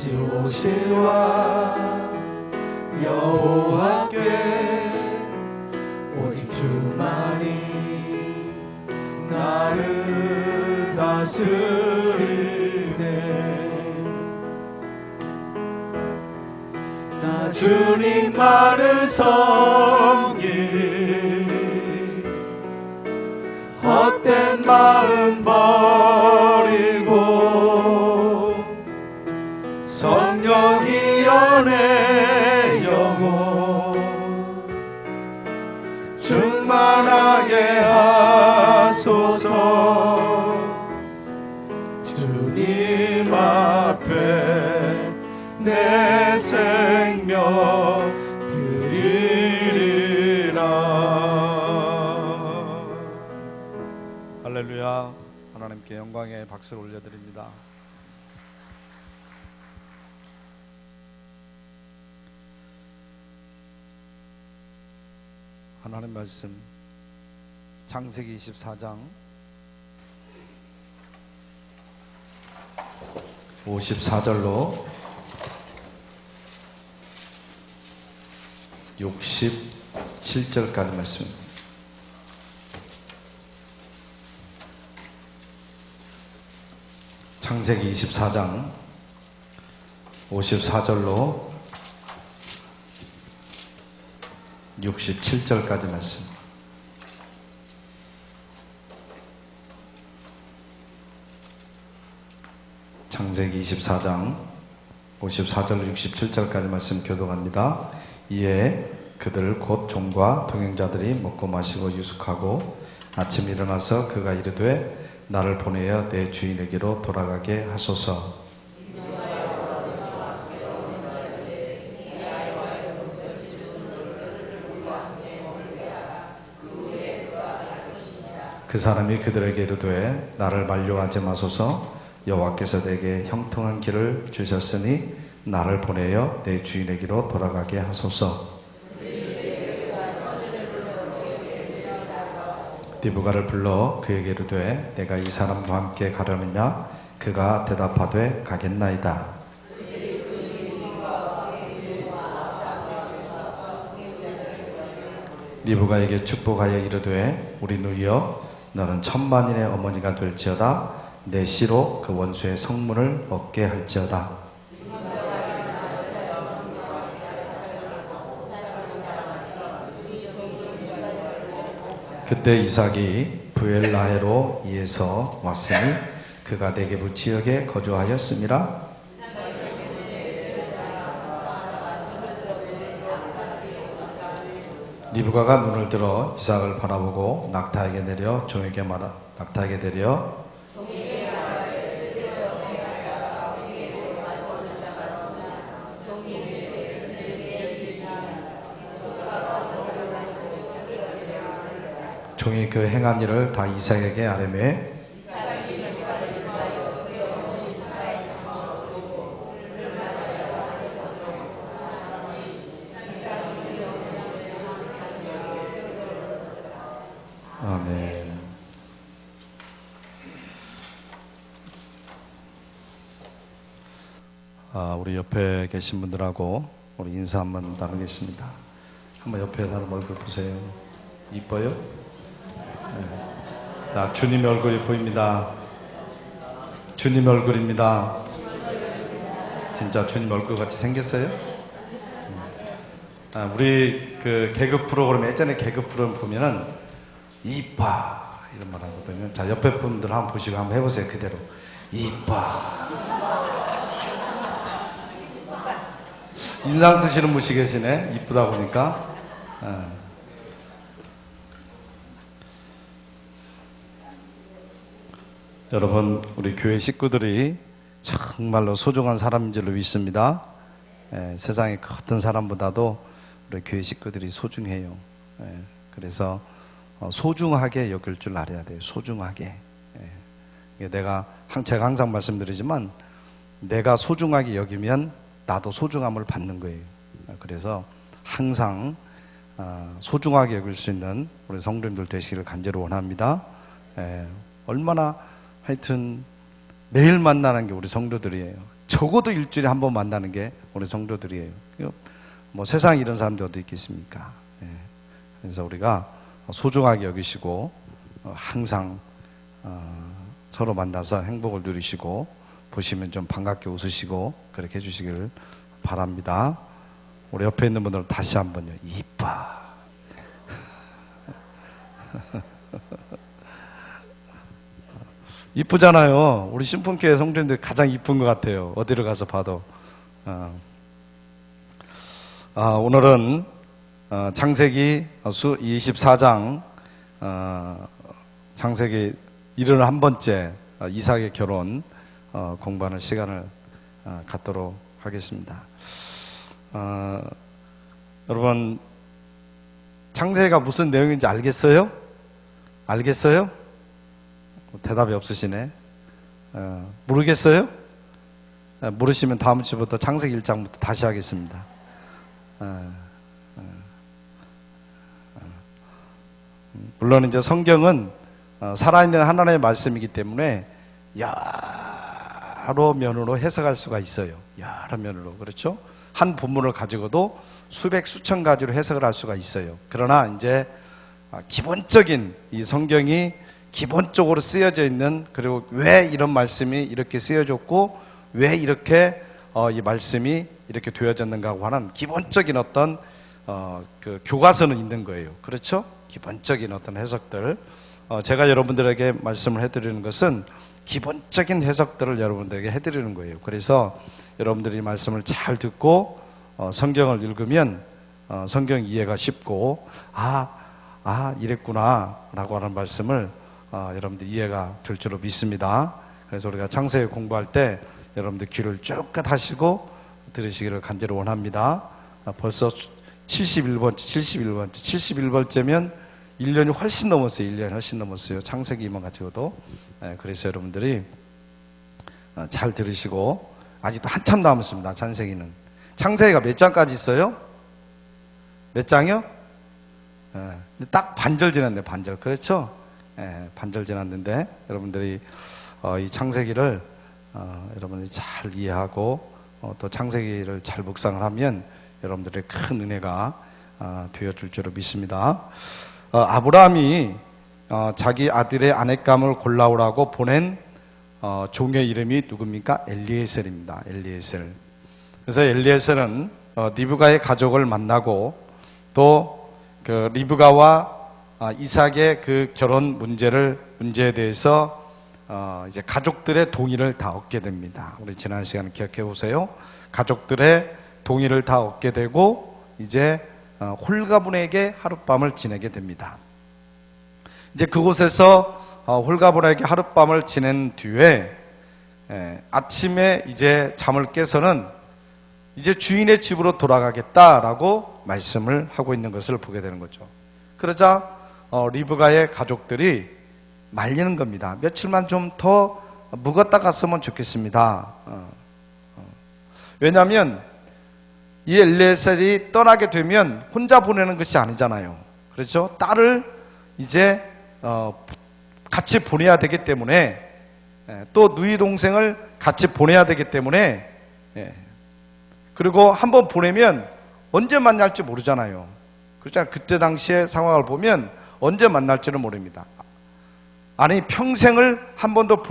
다시 오실와 여호와께 오직 주만이 나를 다스리네. 나 주님만을 섬기리. 헛된 마음 버리고 성령이여 내 영혼 충만하게 하소서. 주님 앞에 내 생명 드리리라. 할렐루야. 하나님께 영광의 박수를 올려드립니다. 하나님 말씀 창세기 24장 54절로 67절까지 말씀. 창세기 24장 54절로 67절까지 말씀. 창세기 24장 54절로 67절까지 말씀 교독합니다. 이에 그들 곧 종과 동행자들이 먹고 마시고 유숙하고 아침 일어나서 그가 이르되 나를 보내어 내 주인에게로 돌아가게 하소서. 그 사람이 그들에게 이르되 나를 만류하지 마소서. 여호와께서 내게 형통한 길을 주셨으니 나를 보내어 내 주인에게로 돌아가게 하소서. 디브가를 불러 그에게 이르되 내가 이 사람과 함께 가려느냐? 그가 대답하되 가겠나이다. 디브가에게 축복하여 이르되 우리 누이여 너는 천만인의 어머니가 될지어다. 내 씨로 그 원수의 성문을 얻게 할지어다. 그때 이삭이 브엘라헤로 이에서 왔으니 그가 네게부 지역에 거주하였음이라. 리브가가 눈을 들어 이삭을 바라보고 낙타에게 내려 종에게 말하 낙타에게 내려 종이 그 행한 일을 다 이삭에게 아뢰매 아멘. 우리 옆에 계신 분들하고 우리 인사 한번 나누겠습니다. 한번 옆에 사람 얼굴 보세요. 이뻐요? 자, 주님 얼굴이 보입니다. 주님 얼굴입니다. 진짜 주님 얼굴 같이 생겼어요? 우리 그 개그 프로그램, 예전에 개그 프로그램 보면은 이뻐 이런 말 하거든요. 자, 옆에 분들 한번 보시고 한번 해보세요. 그대로 이뻐. 인상 쓰시는 분이 계시네. 이쁘다 보니까. 여러분, 우리 교회 식구들이 정말로 소중한 사람인 줄로 믿습니다. 세상의 어떤 사람보다도 우리 교회 식구들이 소중해요. 그래서 소중하게 여길 줄 알아야 돼요. 소중하게. 제가 항상 말씀드리지만 내가 소중하게 여기면 나도 소중함을 받는 거예요. 그래서 항상 소중하게 여길 수 있는 우리 성도님들 되시기를 간절히 원합니다. 얼마나 하여튼 매일 만나는 게 우리 성도들이에요. 적어도 일주일에 한 번 만나는 게 우리 성도들이에요. 뭐 세상에 이런 사람들이 어디 있겠습니까? 예. 그래서 우리가 소중하게 여기시고 항상 서로 만나서 행복을 누리시고 보시면 좀 반갑게 웃으시고 그렇게 해주시기를 바랍니다. 우리 옆에 있는 분들은 다시 한번요. 이뻐. 이쁘잖아요. 우리 신풍교회 성도님들이 가장 이쁜 것 같아요. 어디를 가서 봐도. 오늘은 창세기 24장 창세기 71번째 이삭의 결혼 공부하는 시간을 갖도록 하겠습니다. 여러분 창세기가 무슨 내용인지 알겠어요? 알겠어요? 대답이 없으시네. 모르겠어요? 모르시면 다음 주부터 창세기 1장부터 다시 하겠습니다. 물론 이제 성경은 살아있는 하나님의 말씀이기 때문에 여러 면으로 해석할 수가 있어요. 여러 면으로. 그렇죠? 한 본문을 가지고도 수백 수천 가지로 해석을 할 수가 있어요. 그러나 이제 기본적인 이 성경이 기본적으로 쓰여져 있는, 그리고 왜 이런 말씀이 이렇게 쓰여졌고 왜 이렇게 이 말씀이 이렇게 되어졌는가 하고 하는 기본적인 어떤 그 교과서는 있는 거예요. 그렇죠? 기본적인 어떤 해석들, 제가 여러분들에게 말씀을 해드리는 것은 기본적인 해석들을 여러분들에게 해드리는 거예요. 그래서 여러분들이 말씀을 잘 듣고 성경을 읽으면 성경 이해가 쉽고 이랬구나 라고 하는 말씀을 여러분들 이해가 될 줄로 믿습니다. 그래서 우리가 창세기 공부할 때 여러분들 귀를 쭉 하시고 들으시기를 간절히 원합니다. 벌써 71번째면 1년이 훨씬 넘었어요. 1년이 훨씬 넘었어요. 창세기만 가지고도. 그래서 여러분들이 잘 들으시고, 아직도 한참 남았습니다. 창세기가 몇 장까지 있어요? 몇 장이요? 딱 반절 지났네. 반절. 그렇죠? 반절 지났는데 여러분들이 이 창세기를 여러분들이 잘 이해하고 또 창세기를 잘 묵상을 하면 여러분들의 큰 은혜가 되어줄 줄로 믿습니다. 아브라함이 자기 아들의 아내감을 골라오라고 보낸 종의 이름이 누굽니까? 엘리에셀입니다. 엘리에셀. 그래서 엘리에셀은 리브가의 가족을 만나고 또 그 리브가와 이삭의 그 결혼 문제에 대해서 이제 가족들의 동의를 다 얻게 됩니다. 우리 지난 시간에 기억해 보세요. 가족들의 동의를 다 얻게 되고 이제 홀가분에게 하룻밤을 지내게 됩니다. 이제 그곳에서 홀가분에게 하룻밤을 지낸 뒤에 아침에 이제 잠을 깨서는 이제 주인의 집으로 돌아가겠다라고 말씀을 하고 있는 것을 보게 되는 거죠. 그러자 리브가의 가족들이 말리는 겁니다. 며칠만 좀 더 묵었다 갔으면 좋겠습니다. 왜냐하면 이 엘리에셀이 떠나게 되면 혼자 보내는 것이 아니잖아요. 그렇죠? 딸을 이제 같이 보내야 되기 때문에, 또 누이 동생을 같이 보내야 되기 때문에, 그리고 한번 보내면 언제 만날지 모르잖아요. 그렇잖아요. 그때 당시의 상황을 보면 언제 만날지는 모릅니다. 아니 평생을 한 번도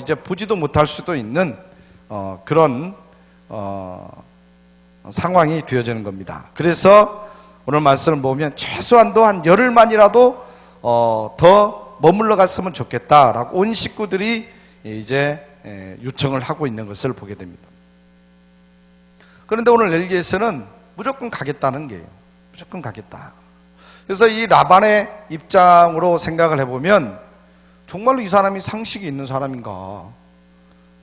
이제 보지도 못할 수도 있는 그런 상황이 되어지는 겁니다. 그래서 오늘 말씀을 보면 최소한도 한 열흘만이라도 더 머물러 갔으면 좋겠다라고 온 식구들이 이제 요청을 하고 있는 것을 보게 됩니다. 그런데 오늘 엘리에셀은 무조건 가겠다는 거예요. 무조건 가겠다. 그래서 이 라반의 입장으로 생각을 해보면 정말로 이 사람이 상식이 있는 사람인가?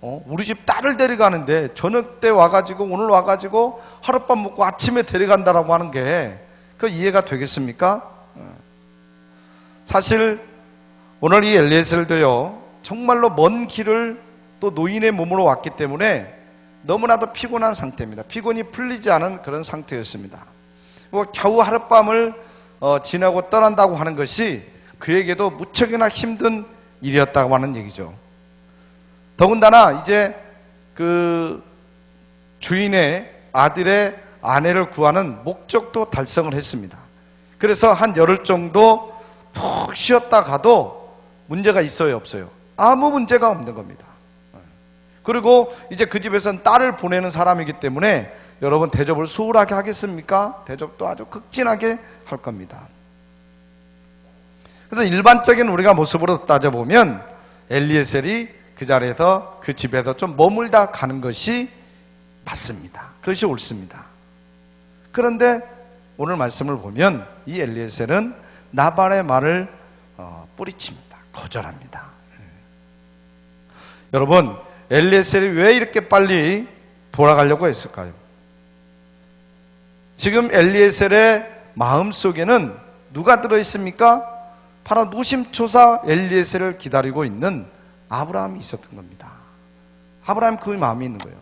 우리 집 딸을 데려가는데 저녁 때 와가지고 오늘 와가지고 하룻밤 먹고 아침에 데려간다라고 하는 게 그 이해가 되겠습니까? 사실 오늘 이 엘리에셀도요 정말로 먼 길을 또 노인의 몸으로 왔기 때문에 너무나도 피곤한 상태입니다. 피곤이 풀리지 않은 그런 상태였습니다. 겨우 하룻밤을 지나고 떠난다고 하는 것이 그에게도 무척이나 힘든 일이었다고 하는 얘기죠. 더군다나 이제 그 주인의 아들의 아내를 구하는 목적도 달성을 했습니다. 그래서 한 열흘 정도 푹 쉬었다 가도 문제가 있어요, 없어요? 아무 문제가 없는 겁니다. 그리고 이제 그 집에서는 딸을 보내는 사람이기 때문에 여러분, 대접을 소홀하게 하겠습니까? 대접도 아주 극진하게 할 겁니다. 그래서 일반적인 우리가 모습으로 따져보면 엘리에셀이 그 자리에서, 그 집에서 좀 머물다 가는 것이 맞습니다. 그것이 옳습니다. 그런데 오늘 말씀을 보면 이 엘리에셀은 나발의 말을 뿌리칩니다. 거절합니다. 여러분, 엘리에셀이 왜 이렇게 빨리 돌아가려고 했을까요? 지금 엘리에셀의 마음속에는 누가 들어있습니까? 바로 노심초사 엘리에셀을 기다리고 있는 아브라함이 있었던 겁니다. 아브라함 그 마음이 있는 거예요.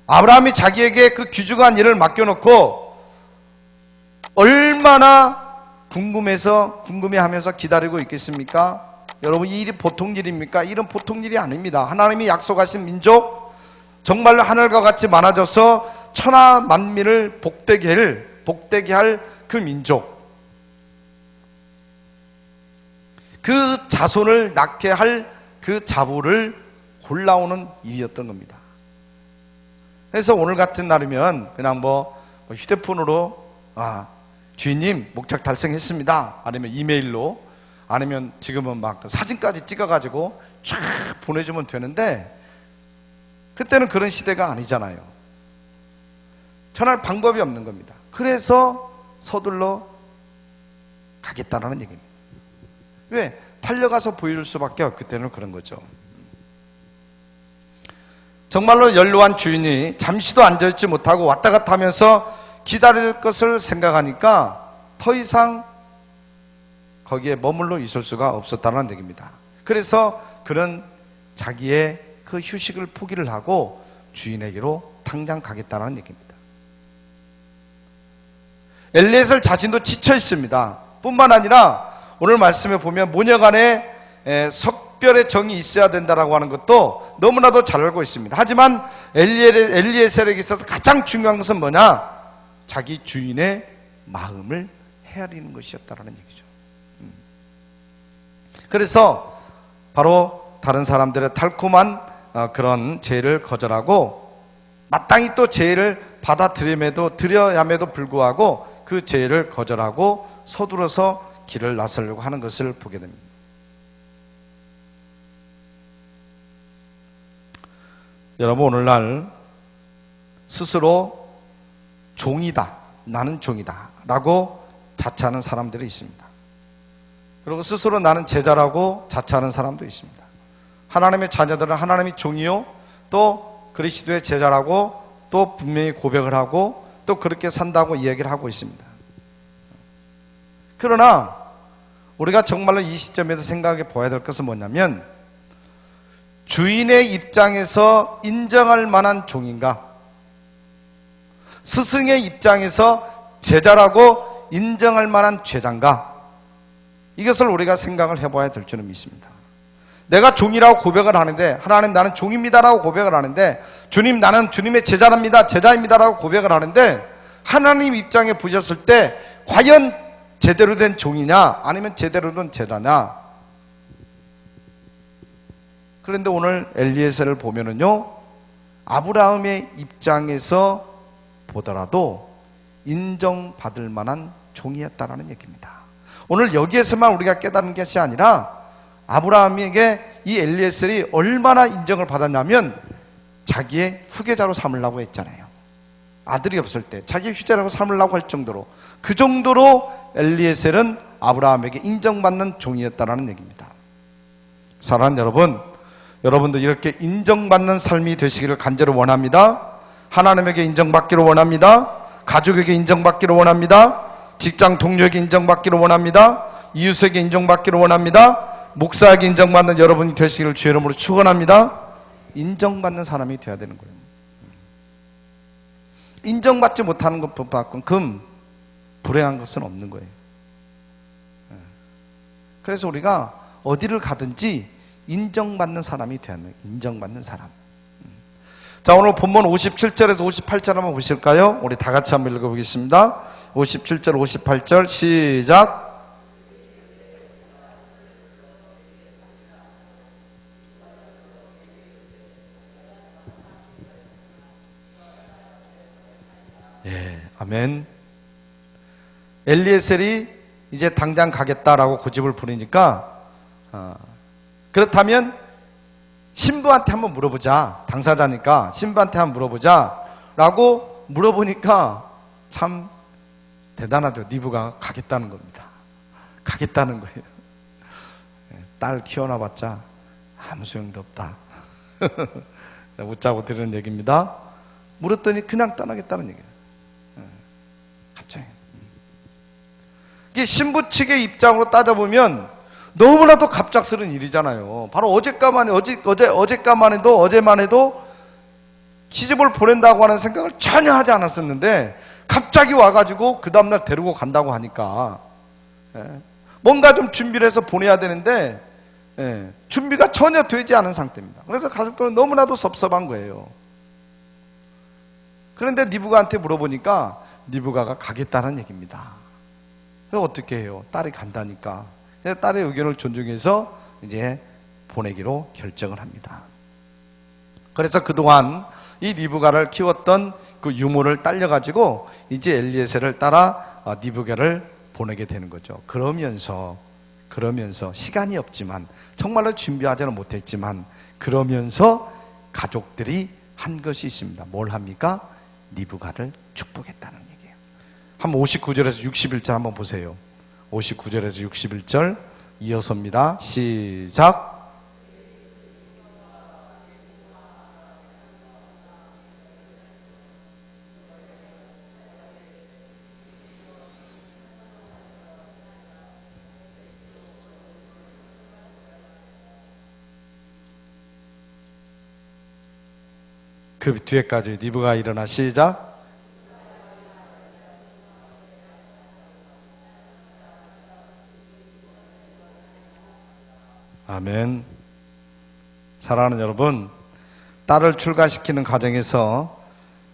아브라함이 자기에게 그 귀중한 일을 맡겨놓고 얼마나 궁금해하면서 기다리고 있겠습니까? 여러분, 이 일이 보통 일입니까? 이런 보통 일이 아닙니다. 하나님이 약속하신 민족, 정말로 하늘과 같이 많아져서 천하 만민을 복되게 할 그 민족, 그 자손을 낳게 할 그 자부를 골라오는 일이었던 겁니다. 그래서 오늘 같은 날이면 그냥 휴대폰으로 주인님 목적 달성했습니다, 아니면 이메일로, 아니면 지금은 막 사진까지 찍어가지고 쫙 보내주면 되는데, 그때는 그런 시대가 아니잖아요. 전할 방법이 없는 겁니다. 그래서 서둘러 가겠다라는 얘기입니다. 왜? 달려가서 보여줄 수밖에 없기 때문에 그런 거죠. 정말로 연로한 주인이 잠시도 앉아있지 못하고 왔다 갔다 하면서 기다릴 것을 생각하니까 더 이상 거기에 머물러 있을 수가 없었다는 얘기입니다. 그래서 그런 자기의 그 휴식을 포기를 하고 주인에게로 당장 가겠다는 얘기입니다. 엘리에셀 자신도 지쳐 있습니다. 뿐만 아니라 오늘 말씀에 보면 모녀간에 석별의 정이 있어야 된다라고 하는 것도 너무나도 잘 알고 있습니다. 하지만 엘리에셀에게 있어서 가장 중요한 것은 뭐냐? 자기 주인의 마음을 헤아리는 것이었다라는 얘기죠. 그래서 바로 다른 사람들의 달콤한 그런 제의를 거절하고 마땅히 또 제의를 드려야 함에도 불구하고 그 제의를 거절하고 서둘러서 길을 나서려고 하는 것을 보게 됩니다. 여러분, 오늘날 스스로 종이다, 나는 종이다 라고 자처하는 사람들이 있습니다. 그리고 스스로 나는 제자라고 자처하는 사람도 있습니다. 하나님의 자녀들은 하나님의 종이요, 또 그리스도의 제자라고 또 분명히 고백을 하고 또 그렇게 산다고 이야기를 하고 있습니다. 그러나 우리가 정말로 이 시점에서 생각해 봐야 될 것은 뭐냐면, 주인의 입장에서 인정할 만한 종인가, 스승의 입장에서 제자라고 인정할 만한 제자인가, 이것을 우리가 생각을 해봐야 될 줄은 믿습니다. 내가 종이라고 고백을 하는데, 하나님 나는 종입니다라고 고백을 하는데, 주님 나는 주님의 제자입니다라고 고백을 하는데, 하나님 입장에 보셨을 때 과연 제대로 된 종이냐 아니면 제대로 된 제자냐. 그런데 오늘 엘리에셀을 보면은요, 아브라함의 입장에서 보더라도 인정받을 만한 종이었다라는 얘기입니다. 오늘 여기에서만 우리가 깨달은 것이 아니라 아브라함에게 이 엘리에셀이 얼마나 인정을 받았냐면 자기의 후계자로 삼으려고 했잖아요. 아들이 없을 때 자기 후계자로 삼으려고 할 정도로, 그 정도로 엘리에셀은 아브라함에게 인정받는 종이었다라는 얘기입니다. 사랑하는 여러분, 여러분도 이렇게 인정받는 삶이 되시기를 간절히 원합니다. 하나님에게 인정받기를 원합니다. 가족에게 인정받기를 원합니다. 직장 동료에게 인정받기를 원합니다. 이웃에게 인정받기를 원합니다. 목사에게 인정받는 여러분이 되시기를 주의 이름으로 축원합니다. 인정받는 사람이 되어야 되는 거예요. 인정받지 못하는 것만큼 불행한 것은 없는 거예요. 그래서 우리가 어디를 가든지 인정받는 사람이 되는 거예요. 인정받는 사람. 자, 오늘 본문 57절에서 58절 한번 보실까요? 우리 다 같이 한번 읽어보겠습니다. 57절 58절 시작. 예, 아멘. 엘리에셀이 이제 당장 가겠다라고 고집을 부리니까 그렇다면 신부한테 한번 물어보자. 당사자니까 신부한테 한번 물어보자 라고 물어보니까 참 대단하죠. 니브가 가겠다는 겁니다. 가겠다는 거예요. 딸 키워놔봤자 아무 소용도 없다. 웃자고 드리는 얘기입니다. 물었더니 그냥 떠나겠다는 얘기예요. 갑자기. 이게 신부 측의 입장으로 따져보면 너무나도 갑작스러운 일이잖아요. 바로 어제까만 해도 어제만 해도 시집을 보낸다고 하는 생각을 전혀 하지 않았었는데 갑자기 와가지고 그 다음날 데리고 간다고 하니까 뭔가 좀 준비를 해서 보내야 되는데 준비가 전혀 되지 않은 상태입니다. 그래서 가족들은 너무나도 섭섭한 거예요. 그런데 니브가한테 물어보니까 니브가가 가겠다는 얘기입니다. 그래서 어떻게 해요? 딸이 간다니까. 딸의 의견을 존중해서 이제 보내기로 결정을 합니다. 그래서 그동안 이 니브가를 키웠던 그 유모를 딸려가지고 이제 엘리에셀을 따라 니브가를 보내게 되는 거죠. 그러면서 시간이 없지만 정말로 준비하지는 못했지만 그러면서 가족들이 한 것이 있습니다. 뭘 합니까? 니브가를 축복했다는 얘기예요. 한번 59절에서 61절 한번 보세요. 59절에서 61절 이어서입니다. 시작. 그 뒤에까지 니브가 일어나 시작. 아멘. 사랑하는 여러분, 딸을 출가시키는 과정에서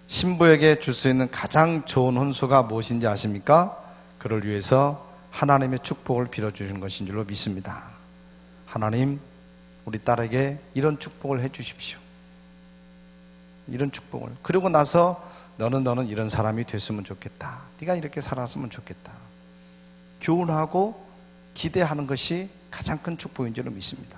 신부에게 줄 수 있는 가장 좋은 혼수가 무엇인지 아십니까? 그를 위해서 하나님의 축복을 빌어주신 것인 줄로 믿습니다. 하나님, 우리 딸에게 이런 축복을 해주십시오. 이런 축복을. 그러고 나서 너는 이런 사람이 됐으면 좋겠다. 네가 이렇게 살았으면 좋겠다. 교훈하고 기대하는 것이 가장 큰 축복인 줄로 믿습니다.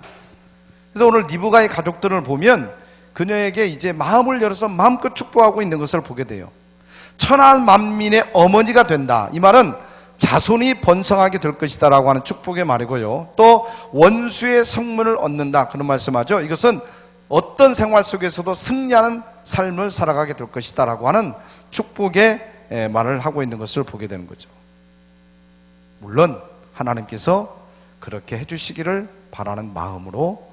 그래서 오늘 니브가의 가족들을 보면 그녀에게 이제 마음을 열어서 마음껏 축복하고 있는 것을 보게 돼요. 천한 만민의 어머니가 된다. 이 말은 자손이 번성하게 될 것이다 라고 하는 축복의 말이고요. 또 원수의 성문을 얻는다. 그런 말씀하죠. 이것은 어떤 생활 속에서도 승리하는 삶을 살아가게 될 것이다 라고 하는 축복의 말을 하고 있는 것을 보게 되는 거죠. 물론 하나님께서 그렇게 해주시기를 바라는 마음으로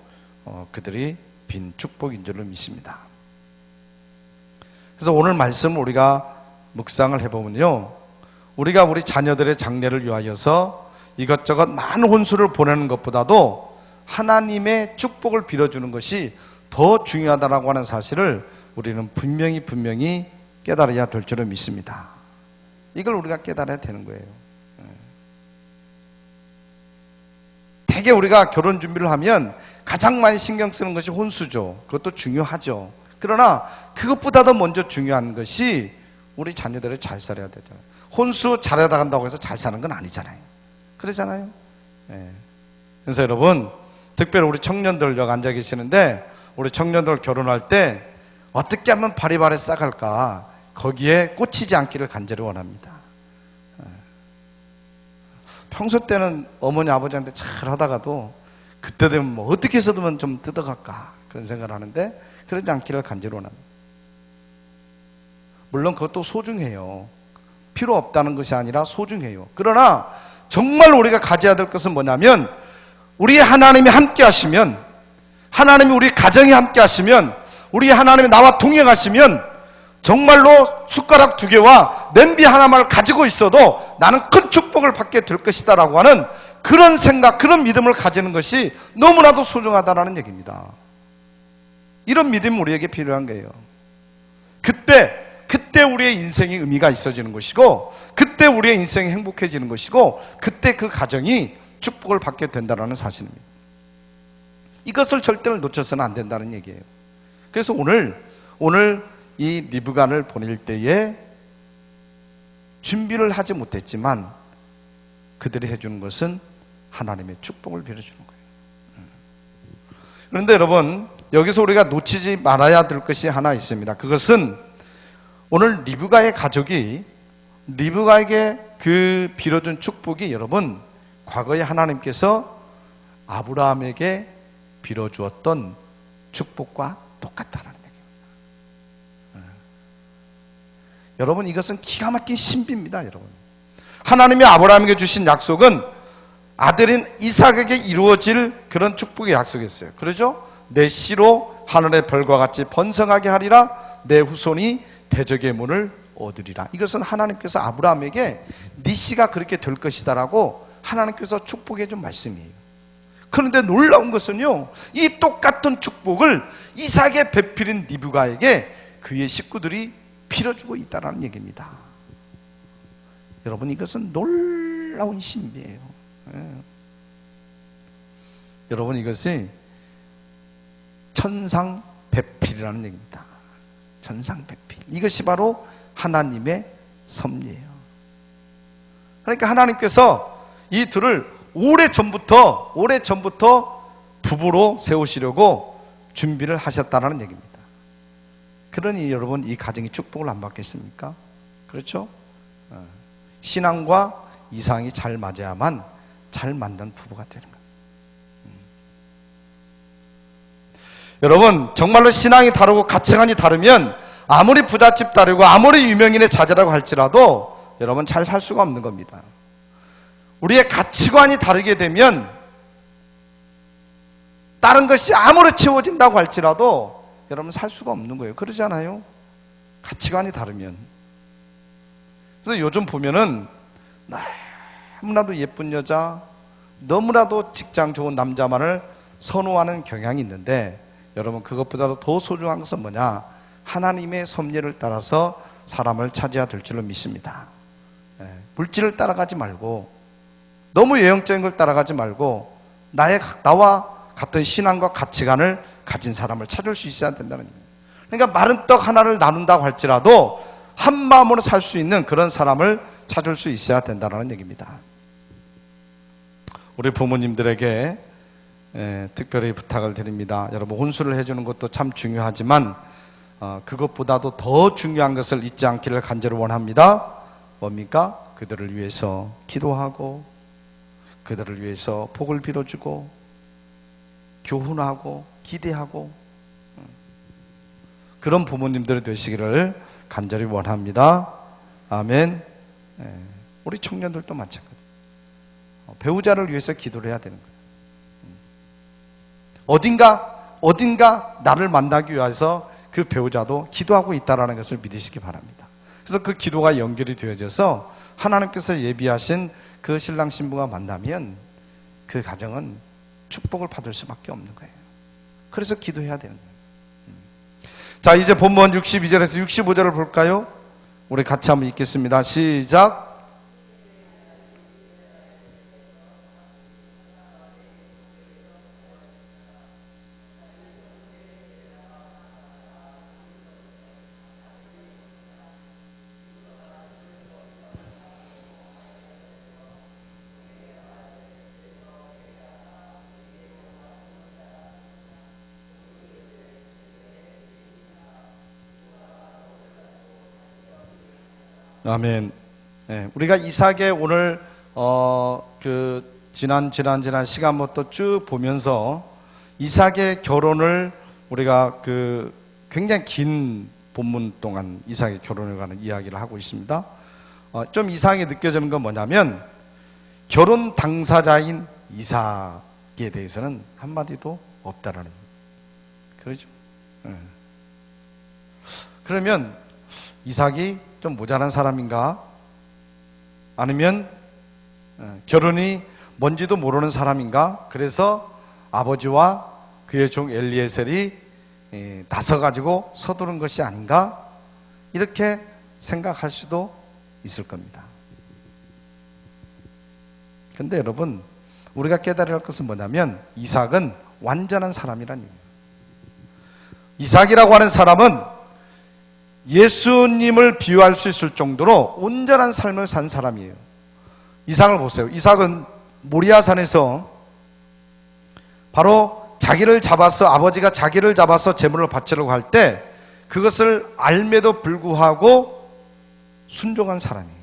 그들이 빈 축복인 줄로 믿습니다. 그래서 오늘 말씀 우리가 묵상을 해보면요, 우리가 우리 자녀들의 장래를 위하여서 이것저것 많은 혼수를 보내는 것보다도 하나님의 축복을 빌어주는 것이 더 중요하다라고 하는 사실을 우리는 분명히 깨달아야 될 줄을 믿습니다. 이걸 우리가 깨달아야 되는 거예요. 대개 우리가 결혼 준비를 하면 가장 많이 신경 쓰는 것이 혼수죠. 그것도 중요하죠. 그러나 그것보다도 먼저 중요한 것이 우리 자녀들을 잘 살아야 되잖아요. 혼수 잘하다 간다고 해서 잘 사는 건 아니잖아요. 그러잖아요. 그래서 여러분, 특별히 우리 청년들 여기 앉아 계시는데 우리 청년들 결혼할 때 어떻게 하면 바리바리 싹할까, 거기에 꽂히지 않기를 간절히 원합니다. 평소 때는 어머니 아버지한테 잘 하다가도 그때 되면 뭐 어떻게 해서든 좀 뜯어갈까 그런 생각을 하는데 그러지 않기를 간절히 원합니다. 물론 그것도 소중해요. 필요 없다는 것이 아니라 소중해요. 그러나 정말 우리가 가져야 될 것은 뭐냐면, 우리 하나님이 함께 하시면, 하나님이 우리 가정에 함께 하시면, 우리 하나님이 나와 동행하시면 정말로 숟가락 2개와 냄비 하나만 가지고 있어도 나는 큰 축복을 받게 될 것이다 라고 하는 그런 생각, 그런 믿음을 가지는 것이 너무나도 소중하다는 얘기입니다. 이런 믿음이 우리에게 필요한 거예요. 그때 우리의 인생이 의미가 있어지는 것이고, 그때 우리의 인생이 행복해지는 것이고, 그때 그 가정이 축복을 받게 된다는 사실입니다. 이것을 절대로 놓쳐서는 안 된다는 얘기예요. 그래서 오늘 이 리브가를 보낼 때에 준비를 하지 못했지만 그들이 해주는 것은 하나님의 축복을 빌어주는 거예요. 그런데 여러분, 여기서 우리가 놓치지 말아야 될 것이 하나 있습니다. 그것은 오늘 리브가의 가족이 리브가에게 그 빌어준 축복이 여러분, 과거에 하나님께서 아브라함에게 빌어주었던 축복과 똑같다는 얘기입니다. 여러분, 이것은 기가 막힌 신비입니다. 여러분, 하나님이 아브라함에게 주신 약속은 아들인 이삭에게 이루어질 그런 축복의 약속이었어요. 그러죠? 내 씨로 하늘의 별과 같이 번성하게 하리라, 내 후손이 대적의 문을 얻으리라. 이것은 하나님께서 아브라함에게 네 씨가 그렇게 될 것이다라고 하나님께서 축복해 준 말씀이에요. 그런데 놀라운 것은요, 이 똑같은 축복을 이삭의 배필인 리브가에게 그의 식구들이 빌어주고 있다는 얘기입니다. 여러분, 이것은 놀라운 신비예요. 여러분, 이것이 천상배필이라는 얘기입니다. 천상배필. 이것이 바로 하나님의 섭리예요. 그러니까 하나님께서 이 둘을 오래전부터 부부로 세우시려고 준비를 하셨다는 얘기입니다. 그러니 여러분, 이 가정이 축복을 안 받겠습니까? 그렇죠? 신앙과 이상이 잘 맞아야만 잘 만난 부부가 되는 거예요. 여러분, 정말로 신앙이 다르고 가치관이 다르면 아무리 부잣집 다르고 아무리 유명인의 자제라고 할지라도 여러분, 잘 살 수가 없는 겁니다. 우리의 가치관이 다르게 되면 다른 것이 아무리 채워진다고 할지라도 여러분, 살 수가 없는 거예요. 그러지 않아요? 가치관이 다르면. 그래서 요즘 보면은 너무나도 예쁜 여자, 너무나도 직장 좋은 남자만을 선호하는 경향이 있는데, 여러분, 그것보다도 더 소중한 것은 뭐냐? 하나님의 섭리를 따라서 사람을 찾아야 될 줄로 믿습니다. 물질을 따라가지 말고, 너무 외형적인 걸 따라가지 말고, 나와 같은 신앙과 가치관을 가진 사람을 찾을 수 있어야 된다는 얘기입니다. 그러니까 마른 떡 하나를 나눈다고 할지라도 한 마음으로 살 수 있는 그런 사람을 찾을 수 있어야 된다는 얘기입니다. 우리 부모님들에게 특별히 부탁을 드립니다. 여러분, 혼수를 해주는 것도 참 중요하지만 그것보다도 더 중요한 것을 잊지 않기를 간절히 원합니다. 뭡니까? 그들을 위해서 기도하고, 그들을 위해서 복을 빌어주고, 교훈하고, 기대하고, 그런 부모님들이 되시기를 간절히 원합니다. 아멘. 우리 청년들도 마찬가지. 배우자를 위해서 기도를 해야 되는 거예요. 어딘가 나를 만나기 위해서 그 배우자도 기도하고 있다는 것을 믿으시기 바랍니다. 그래서 그 기도가 연결이 되어져서 하나님께서 예비하신 그 신랑 신부가 만나면 그 가정은 축복을 받을 수밖에 없는 거예요. 그래서 기도해야 되는 거예요. 자, 이제 본문 62절에서 65절을 볼까요? 우리 같이 한번 읽겠습니다. 시작. 아멘. 우리가 이삭의 오늘 지난 시간부터 쭉 보면서 이삭의 결혼을 우리가 굉장히 긴 본문 동안 이삭의 결혼에 관한 이야기를 하고 있습니다. 좀 이상하게 느껴지는 건 뭐냐면, 결혼 당사자인 이삭에 대해서는 한마디도 없다라는 얘기예요. 그렇죠? 그러면 이삭이 좀 모자란 사람인가? 아니면 결혼이 뭔지도 모르는 사람인가? 그래서 아버지와 그의 종 엘리에셀이 나서가지고 서두른 것이 아닌가? 이렇게 생각할 수도 있을 겁니다. 근데 여러분, 우리가 깨달아야 할 것은 뭐냐면 이삭은 완전한 사람이라는 얘기예요. 이삭이라고 하는 사람은 예수님을 비유할 수 있을 정도로 온전한 삶을 산 사람이에요. 이삭을 보세요. 이삭은 모리아산에서 바로 자기를 잡아서, 아버지가 자기를 잡아서 제물을 바치려고 할 때 그것을 알매도 불구하고 순종한 사람이에요.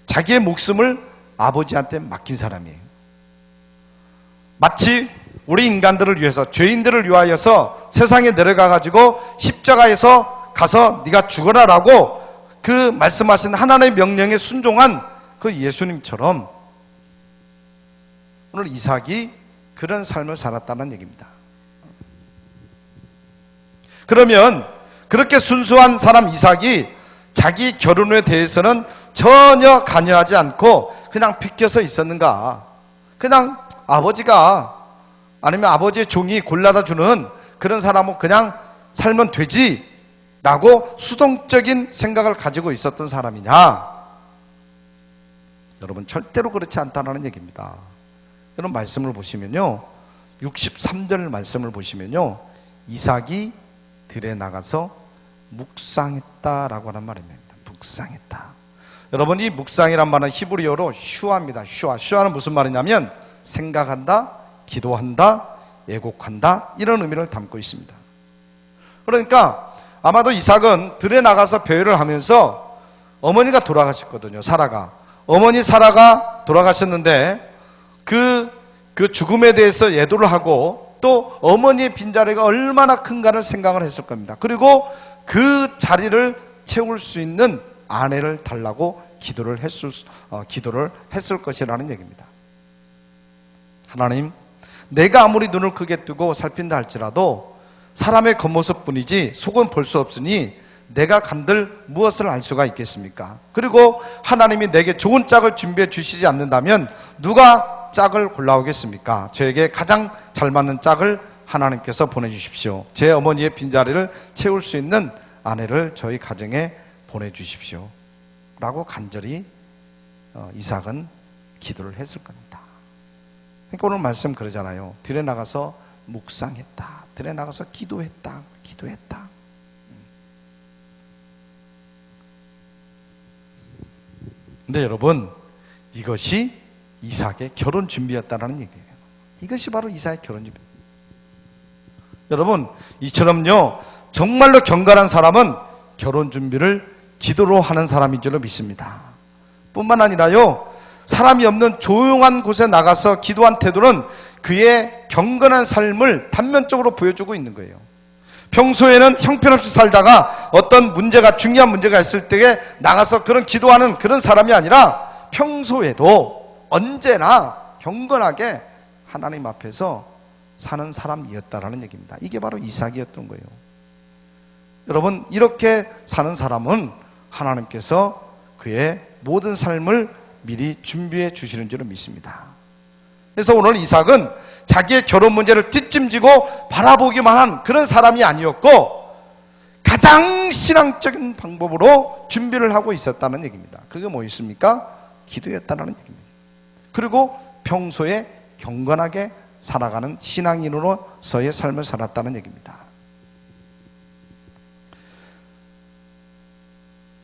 자기의 목숨을 아버지한테 맡긴 사람이에요. 마치 우리 인간들을 위해서, 죄인들을 위하여서 세상에 내려가가지고 십자가에서 가서 네가 죽어라라고 그 말씀하신 하나님의 명령에 순종한 그 예수님처럼 오늘 이삭이 그런 삶을 살았다는 얘기입니다. 그러면 그렇게 순수한 사람 이삭이 자기 결혼에 대해서는 전혀 관여하지 않고 그냥 비껴서 있었는가? 그냥 아버지가, 아니면 아버지의 종이 골라다 주는 그런 사람은 그냥 살면 되지 라고 수동적인 생각을 가지고 있었던 사람이냐? 여러분, 절대로 그렇지 않다는 얘기입니다. 이런 말씀을 보시면요, 63절 말씀을 보시면요, 이삭이 들에 나가서 묵상했다라고 하는 말입니다. 묵상했다. 여러분, 이 묵상이란 말은 히브리어로 슈아입니다. 슈아는 무슨 말이냐면 생각한다, 기도한다, 애곡한다, 이런 의미를 담고 있습니다. 그러니까 아마도 이삭은 들에 나가서 배회를 하면서 어머니가 돌아가셨거든요. 사라가. 어머니 사라가 돌아가셨는데 그 죽음에 대해서 예도를 하고 또 어머니의 빈자리가 얼마나 큰가를 생각을 했을 겁니다. 그리고 그 자리를 채울 수 있는 아내를 달라고 기도를 했을 것이라는 얘기입니다. 하나님, 내가 아무리 눈을 크게 뜨고 살핀다 할지라도 사람의 겉모습뿐이지 속은 볼 수 없으니 내가 간들 무엇을 알 수가 있겠습니까? 그리고 하나님이 내게 좋은 짝을 준비해 주시지 않는다면 누가 짝을 골라오겠습니까? 저에게 가장 잘 맞는 짝을 하나님께서 보내주십시오. 제 어머니의 빈자리를 채울 수 있는 아내를 저희 가정에 보내주십시오 라고 간절히 이삭은 기도를 했을 겁니다. 그러니까 오늘 말씀 그러잖아요. 들에 나가서 묵상했다, 들에 나가서 기도했다. 근데 여러분, 이것이 이삭의 결혼 준비였다는 얘기예요. 이것이 바로 이삭의 결혼 준비. 여러분, 이처럼요, 정말로 경건한 사람은 결혼 준비를 기도로 하는 사람인 줄로 믿습니다. 뿐만 아니라요, 사람이 없는 조용한 곳에 나가서 기도한 태도는 그의 경건한 삶을 단면적으로 보여주고 있는 거예요. 평소에는 형편없이 살다가 어떤 문제가, 중요한 문제가 있을 때에 나가서 그런 기도하는 그런 사람이 아니라 평소에도 언제나 경건하게 하나님 앞에서 사는 사람이었다라는 얘기입니다. 이게 바로 이삭이었던 거예요. 여러분, 이렇게 사는 사람은 하나님께서 그의 모든 삶을 미리 준비해 주시는 줄을 믿습니다. 그래서 오늘 이삭은 자기의 결혼 문제를 뒷짐지고 바라보기만 한 그런 사람이 아니었고 가장 신앙적인 방법으로 준비를 하고 있었다는 얘기입니다. 그게 뭐였습니까? 기도였다는 얘기입니다. 그리고 평소에 경건하게 살아가는 신앙인으로서의 삶을 살았다는 얘기입니다.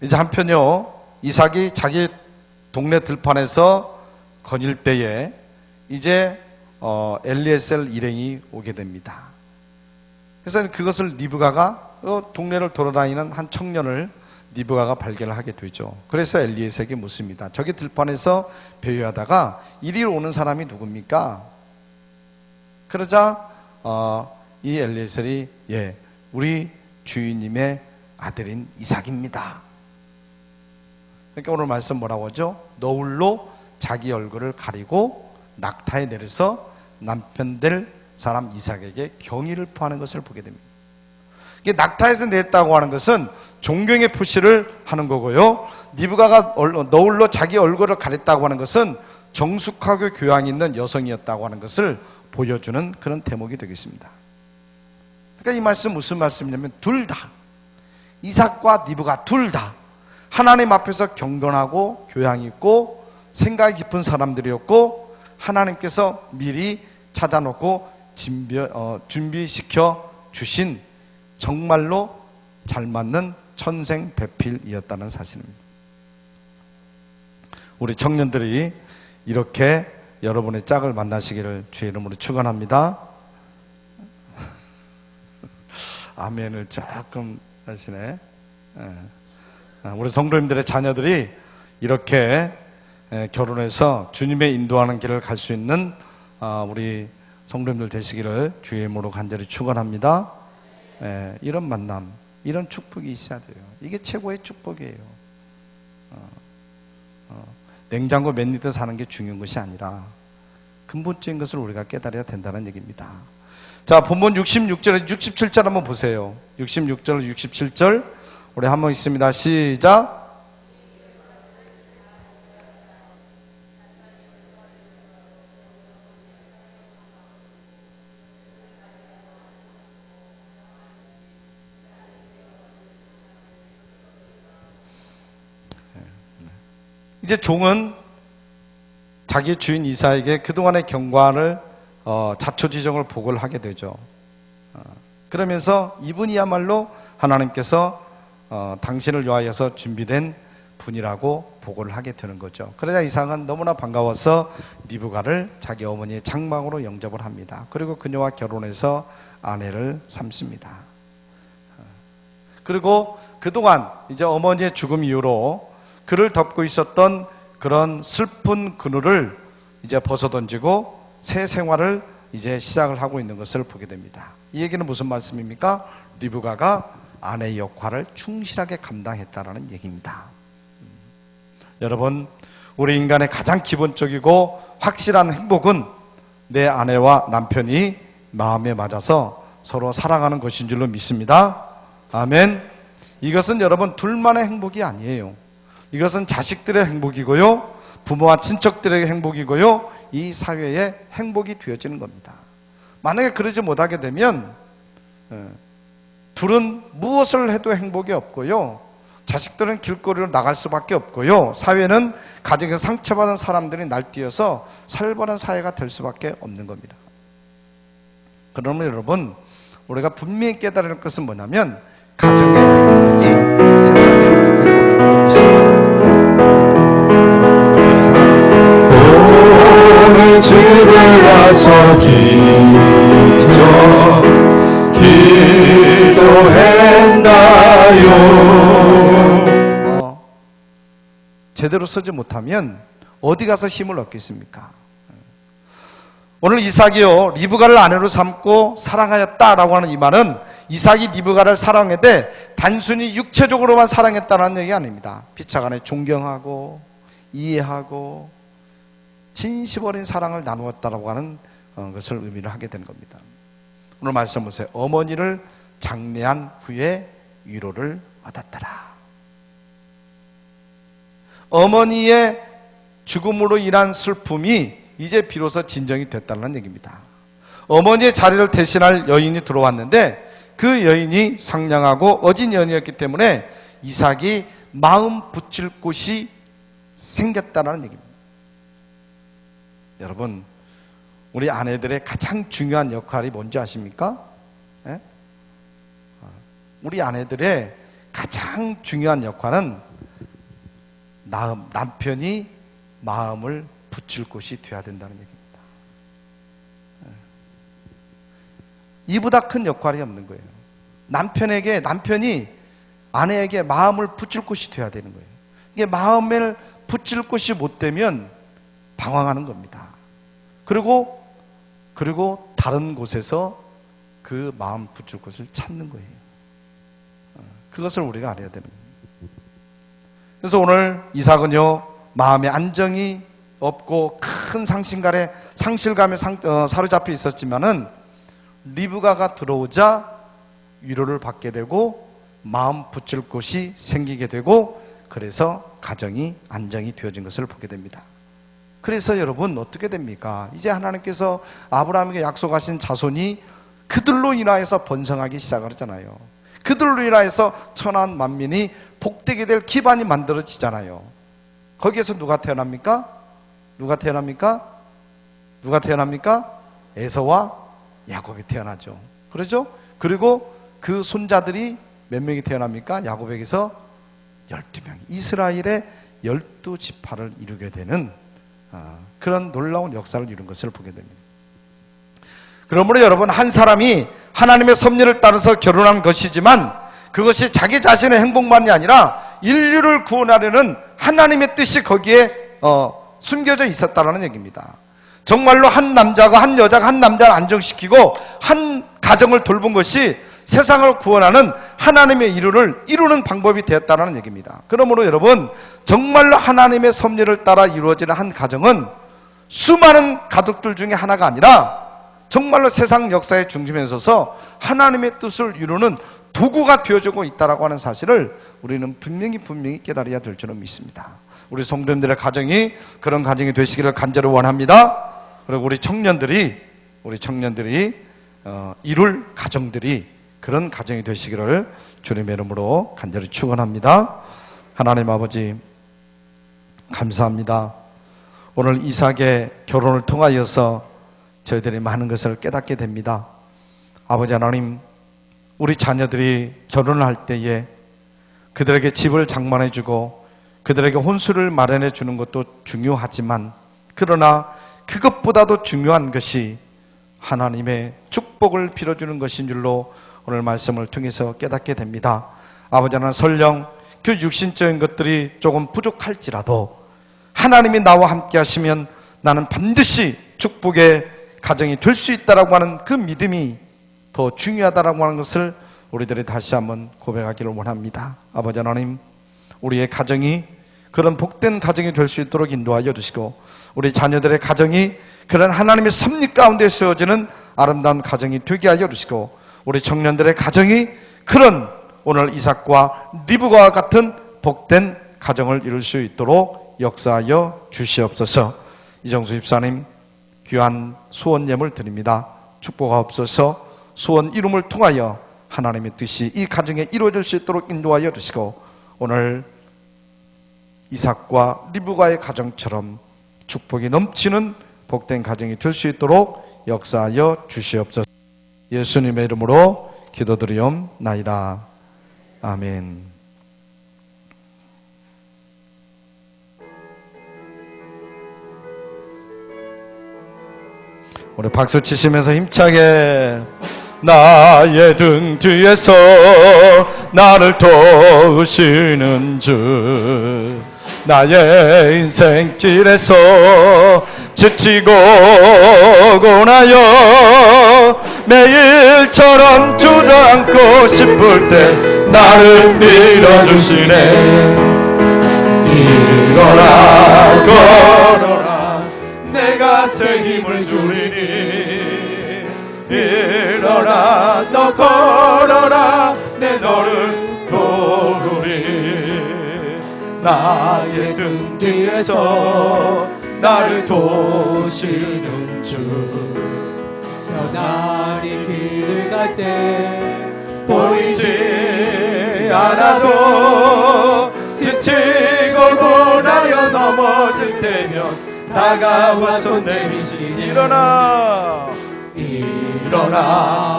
이제 한편요, 이삭이 자기 동네 들판에서 거닐 때에 이제 엘리에셀 일행이 오게 됩니다. 그래서 그것을 리브가가 동네를 돌아다니는 한 청년을 리브가가 발견을 하게 되죠. 그래서 엘리에셀에게 묻습니다. 저기 들판에서 배회하다가 이리로 오는 사람이 누굽니까? 그러자 이 엘리에셀이 우리 주인님의 아들인 이삭입니다. 그러니까 오늘 말씀 뭐라고 하죠? 너울로 자기 얼굴을 가리고 낙타에 내려서 남편 될 사람 이삭에게 경의를 표하는 것을 보게 됩니다. 이게 낙타에서 냈다고 하는 것은 존경의 표시를 하는 거고요, 리브가가 너울로 자기 얼굴을 가렸다고 하는 것은 정숙하고 교양이 있는 여성이었다고 하는 것을 보여주는 그런 대목이 되겠습니다. 그러니까 이 말씀 무슨 말씀이냐면 둘 다, 이삭과 리브가 둘 다 하나님 앞에서 경건하고 교양이 있고 생각이 깊은 사람들이었고, 하나님께서 미리 찾아놓고 준비시켜 주신 정말로 잘 맞는 천생배필이었다는 사실입니다. 우리 청년들이 이렇게 여러분의 짝을 만나시기를 주의 이름으로 축원합니다. 아멘을 조금 하시네. 우리 성도님들의 자녀들이 이렇게 결혼해서 주님의 인도하는 길을 갈 수 있는 우리 성도님들 되시기를 주의 이름으로 간절히 축원합니다. 이런 만남, 이런 축복이 있어야 돼요. 이게 최고의 축복이에요. 냉장고 몇 리터 사는 게 중요한 것이 아니라 근본적인 것을 우리가 깨달아야 된다는 얘기입니다. 자, 본문 66절에 67절 한번 보세요. 66절, 67절 우리 한번 있습니다. 시작. 이제 종은 자기 주인 이사에게 그동안의 경과를 자초지종을 보고를 하게 되죠. 그러면서 이분이야말로 하나님께서 당신을 위하여서 준비된 분이라고 보고를 하게 되는 거죠. 그러자 이삭은 너무나 반가워서 리브가를 자기 어머니의 장막으로 영접을 합니다. 그리고 그녀와 결혼해서 아내를 삼습니다. 그리고 그동안 이제 어머니의 죽음 이후로 그를 덮고 있었던 그런 슬픈 그늘을 이제 벗어던지고 새 생활을 이제 시작을 하고 있는 것을 보게 됩니다. 이 얘기는 무슨 말씀입니까? 리브가가 아내의 역할을 충실하게 감당했다라는 얘기입니다. 여러분, 우리 인간의 가장 기본적이고 확실한 행복은 내 아내와 남편이 마음에 맞아서 서로 사랑하는 것인 줄로 믿습니다. 아멘. 이것은 여러분 둘만의 행복이 아니에요. 이것은 자식들의 행복이고요, 부모와 친척들의 행복이고요, 이 사회의 행복이 되어지는 겁니다. 만약에 그러지 못하게 되면 둘은 무엇을 해도 행복이 없고요, 자식들은 길거리로 나갈 수밖에 없고요, 사회는 가정에서 상처받은 사람들이 날뛰어서 살벌한 사회가 될 수밖에 없는 겁니다. 그러면 여러분, 우리가 분명히 깨달을 할 것은 뭐냐면 가정의 행복이 세상의 행복이 있습니다. 오늘 집에 와서 기도했나요? 제대로 쓰지 못하면 어디 가서 힘을 얻겠습니까? 오늘 이삭이요, 리브가를 아내로 삼고 사랑하였다라고 하는 이 말은 이삭이 리브가를 사랑했는데 단순히 육체적으로만 사랑했다는 얘기 아닙니다. 피차간에 존경하고 이해하고 진심 어린 사랑을 나누었다라고 하는 것을 의미를 하게 되는 겁니다. 오늘 말씀 보세요. 어머니를 장례한 후에 위로를 얻었더라. 어머니의 죽음으로 인한 슬픔이 이제 비로소 진정이 됐다는 얘기입니다. 어머니의 자리를 대신할 여인이 들어왔는데 그 여인이 상냥하고 어진 여인이었기 때문에 이삭이 마음 붙일 곳이 생겼다는 얘기입니다. 여러분, 우리 아내들의 가장 중요한 역할이 뭔지 아십니까? 예? 우리 아내들의 가장 중요한 역할은 남편이 마음을 붙일 곳이 되어야 된다는 얘기입니다. 이보다 큰 역할이 없는 거예요. 남편이 아내에게 마음을 붙일 곳이 되어야 되는 거예요. 이게 마음을 붙일 곳이 못 되면 방황하는 겁니다. 그리고 다른 곳에서 그 마음 붙일 곳을 찾는 거예요. 그것을 우리가 알아야 되는 거예요. 그래서 오늘 이삭은요, 마음의 안정이 없고 큰 상실감에 사로잡혀 있었지만은 리브가가 들어오자 위로를 받게 되고 마음 붙일 곳이 생기게 되고, 그래서 가정이 안정이 되어진 것을 보게 됩니다. 그래서 여러분 어떻게 됩니까? 이제 하나님께서 아브라함에게 약속하신 자손이 그들로 인하여서 번성하기 시작하잖아요. 그들로 인하여서 천한 만민이 복되게 될 기반이 만들어지잖아요. 거기에서 누가 태어납니까? 누가 태어납니까? 누가 태어납니까? 에서와 야곱이 태어나죠. 그렇죠? 그리고 그 손자들이 몇 명이 태어납니까? 야곱에게서 12명, 이스라엘의 12지파를 이루게 되는 그런 놀라운 역사를 이룬 것을 보게 됩니다. 그러므로 여러분, 한 사람이 하나님의 섭리를 따라서 결혼한 것이지만 그것이 자기 자신의 행복만이 아니라 인류를 구원하려는 하나님의 뜻이 거기에 숨겨져 있었다는 얘기입니다. 정말로 한 남자가 한 여자가 한 남자를 안정시키고 한 가정을 돌본 것이 세상을 구원하는 하나님의 일을 이루는 방법이 되었다는 얘기입니다. 그러므로 여러분, 정말로 하나님의 섭리를 따라 이루어지는 한 가정은 수많은 가족들 중에 하나가 아니라 정말로 세상 역사의 중심에 서서 하나님의 뜻을 이루는 도구가 되어주고 있다고 하는 사실을 우리는 분명히 깨달아야 될 줄은 믿습니다. 우리 성도님들의 가정이 그런 가정이 되시기를 간절히 원합니다. 그리고 우리 청년들이 이룰 가정들이 그런 가정이 되시기를 주님의 이름으로 간절히 축원합니다. 하나님 아버지, 감사합니다. 오늘 이삭의 결혼을 통하여서 저희들이 많은 것을 깨닫게 됩니다. 아버지 하나님, 우리 자녀들이 결혼을 할 때에 그들에게 집을 장만해주고 그들에게 혼수를 마련해 주는 것도 중요하지만, 그러나 그것보다도 중요한 것이 하나님의 축복을 빌어주는 것인 줄로 오늘 말씀을 통해서 깨닫게 됩니다. 아버지 하나님, 설령 그 육신적인 것들이 조금 부족할지라도 하나님이 나와 함께 하시면 나는 반드시 축복의 가정이 될 수 있다라고 하는 그 믿음이 더 중요하다라고 하는 것을 우리들이 다시 한번 고백하기를 원합니다. 아버지 하나님, 우리의 가정이 그런 복된 가정이 될 수 있도록 인도하여 주시고, 우리 자녀들의 가정이 그런 하나님의 섭리 가운데 세워지는 아름다운 가정이 되게 하여 주시고, 우리 청년들의 가정이 그런 오늘 이삭과 리브가와 같은 복된 가정을 이룰 수 있도록 역사하여 주시옵소서. 이정수 집사님 귀한 소원 예물 드립니다. 축복하옵소서. 소원 이룸을 통하여 하나님의 뜻이 이 가정에 이루어질 수 있도록 인도하여 주시고, 오늘 이삭과 리브가의 가정처럼 축복이 넘치는 복된 가정이 될 수 있도록 역사하여 주시옵소서. 예수님의 이름으로 기도드리옵나이다. 아멘. 우리 박수 치시면서 힘차게, 나의 등 뒤에서 나를 도우시는 주, 나의 인생길에서 지치고 고나여 매일처럼 주저앉고 싶을 때 나를 밀어주시네. 일어나 걸어라, 내가 새 힘을 주리니. 일어나 너 걸어라, 내 너를 도우리. 나의 등 뒤에서 나를 도우시는 주, 편안히 길을 갈 때 보이지 않아도 지치고 고나여 넘어질 때면 다가와서 내미시. 일어나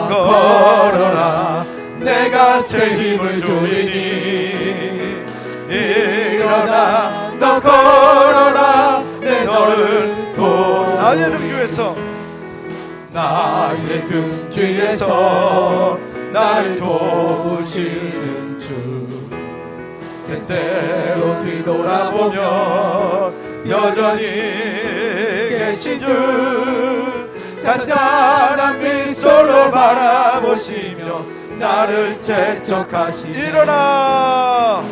걸어라, 내가 새 힘을 주리니. 일어나 너 걸어라, 내 너를 나의 등 뒤에서, 나의 등 뒤에서 나를 도우시는 주, 때때로 뒤돌아보면 여전히 계신 주, 잔잔한 미소로 바라보시며 나를 재촉하시네. 일어나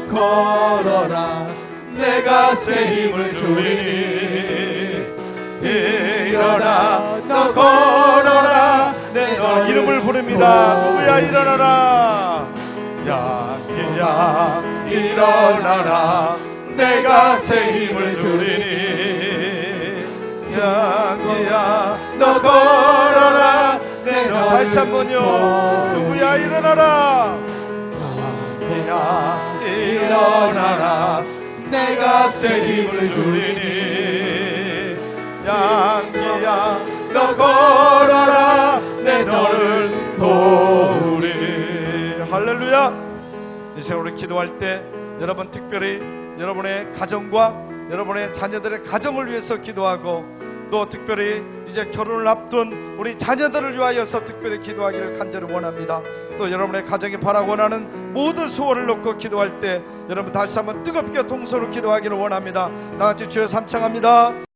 걸어라, 내가 새 힘을 주리니. 일어나 너 걸어라, 내 너 이름을 부릅니다. 누구야? 일어나라. 야야 일어나라, 내가 새 힘을 주리니 양이야 너 걸어라 내 너를 다시 한번요. 누구야 일어나라. 양이야 일어나라 내가 새 힘을 주리니 양이야 너 걸어라 내 너를 도우리. 할렐루야. 이 시간 우리 기도할 때 여러분 특별히 여러분의 가정과 여러분의 자녀들의 가정을 위해서 기도하고 또 특별히 이제 결혼을 앞둔 우리 자녀들을 위하여서 특별히 기도하기를 간절히 원합니다. 또 여러분의 가정이 바라고 원하는 모든 소원을 놓고 기도할 때 여러분 다시 한번 뜨겁게 통성으로 기도하기를 원합니다. 다같이 주여 삼창합니다.